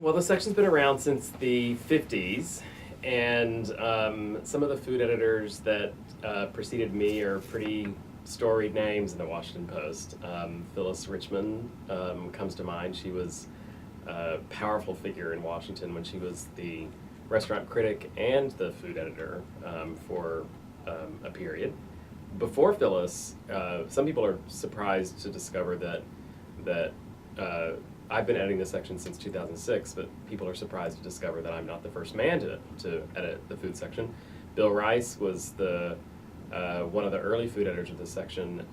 Well, the section's been around since the 50s, and some of the food editors that preceded me are pretty storied names in the Washington Post. Phyllis Richmond comes to mind. She was a powerful figure in Washington when she was the restaurant critic and the food editor for a period. Before Phyllis, some people are surprised to discover that I've been editing this section since 2006, but people are surprised to discover that I'm not the first man to edit the food section. Bill Rice was one of the early food editors of this section,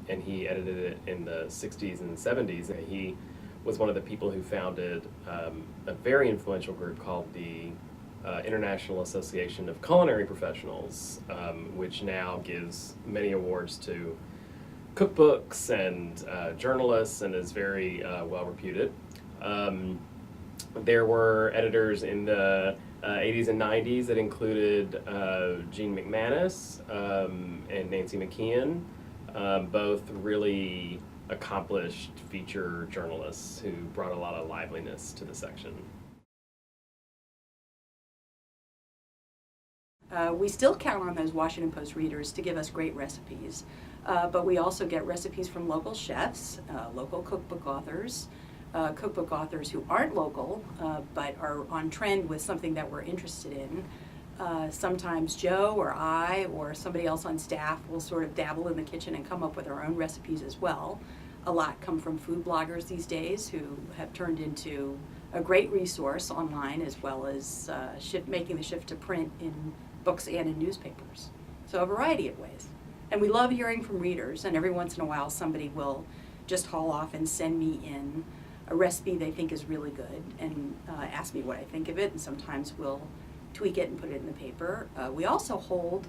and he edited it in the 60s and 70s. And he was one of the people who founded a very influential group called the International Association of Culinary Professionals, which now gives many awards to cookbooks and journalists and is very well reputed. There were editors in the 80s and 90s that included Gene McManus and Nancy McKeon, both really accomplished feature journalists who brought a lot of liveliness to the section. We still count on those Washington Post readers to give us great recipes, but we also get recipes from local chefs, local cookbook authors who aren't local but are on trend with something that we're interested in. Sometimes Joe or I or somebody else on staff will sort of dabble in the kitchen and come up with our own recipes as well. A lot come from food bloggers these days who have turned into a great resource online, as well as making the shift to print in books and in newspapers. So a variety of ways. And we love hearing from readers, and every once in a while somebody will just haul off and send me in a recipe they think is really good and ask me what I think of it, and sometimes we'll tweak it and put it in the paper. We also hold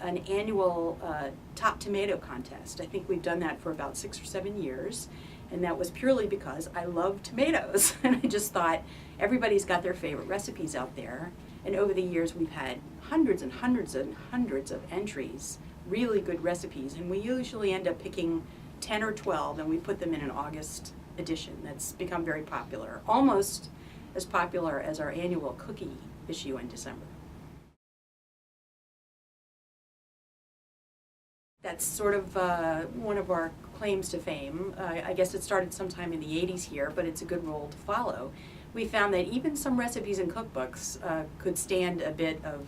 an annual top tomato contest. I think we've done that for about 6 or 7 years, and that was purely because I love tomatoes. And I just thought everybody's got their favorite recipes out there, and over the years we've had hundreds and hundreds and hundreds of entries, really good recipes, and we usually end up picking 10 or 12 and we put them in an August edition that's become very popular, almost as popular as our annual cookie issue in December. That's sort of one of our claims to fame. I guess it started sometime in the 80s here, but it's a good rule to follow. We found that even some recipes in cookbooks could stand a bit of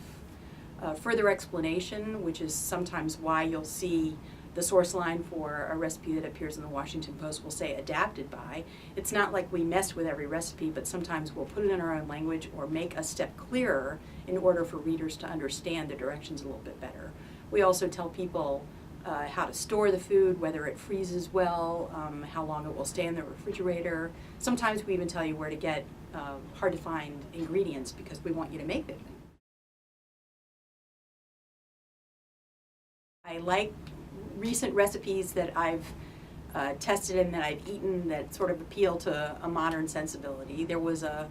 further explanation, which is sometimes why you'll see the source line for a recipe that appears in the Washington Post will say adapted by. It's not like we mess with every recipe, but sometimes we'll put it in our own language or make a step clearer in order for readers to understand the directions a little bit better. We also tell people how to store the food, whether it freezes well, how long it will stay in the refrigerator. Sometimes we even tell you where to get hard to find ingredients because we want you to make it. I like recent recipes that I've tested and that I've eaten that sort of appeal to a modern sensibility. There was a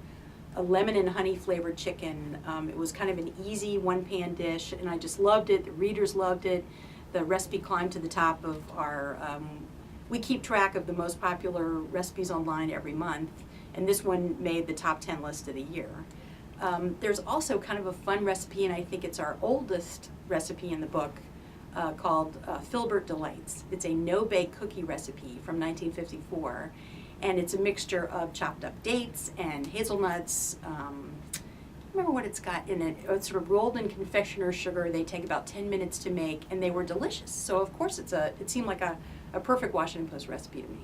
lemon and honey flavored chicken. It was kind of an easy one-pan dish, and I just loved it. The readers loved it. The recipe climbed to the top of our, we keep track of the most popular recipes online every month, and this one made the top 10 list of the year. There's also kind of a fun recipe, and I think it's our oldest recipe in the book, called Filbert Delights. It's a no-bake cookie recipe from 1954, and it's a mixture of chopped up dates and hazelnuts. I don't remember what it's got in it. It's sort of rolled in confectioner's sugar. They take about 10 minutes to make, and they were delicious. So of course it seemed like a perfect Washington Post recipe to me.